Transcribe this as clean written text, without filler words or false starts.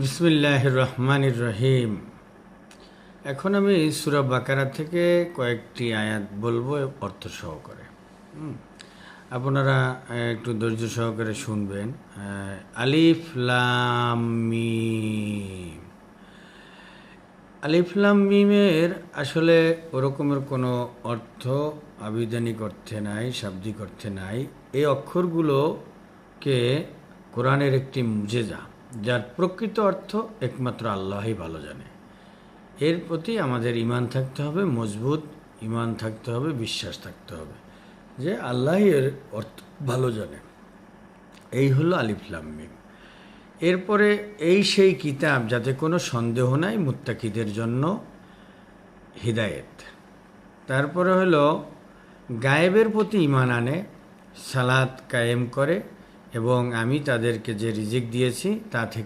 বিসমিল্লাহির রহমানির রহিম। এখন আমি সূরা বাকারা থেকে কয়েকটি আয়াত বলবো অর্থ সহকারে। আপনারা একটু ধৈর্য সহকারে শুনবেন। আলিফ লাম মিম। আলিফ লাম মিমের আসলে ওরকমের কোনো অর্থ আবিধানিক অর্থে নাই, শাব্দিক অর্থে নাই। এই অক্ষরগুলোকে কোরআনের একটি মুজেজা, যার প্রকৃত অর্থ একমাত্র আল্লাহই ভালো জানে। এর প্রতি আমাদের ঈমান থাকতে হবে, মজবুত ঈমান থাকতে হবে, বিশ্বাস থাকতে হবে যে আল্লাহই এর অর্থ ভালো জানে। এই হলো আলিফ লাম মিম। এরপরে এই সেই কিতাব যাতে কোনো সন্দেহ নাই, মুত্তাকিদের জন্য হিদায়েত। তারপরে হলো গায়েবের প্রতি ঈমান আনে, সালাত কায়েম করে এবং আমি তাদেরকে যে রিজিক দিয়েছি তা থেকে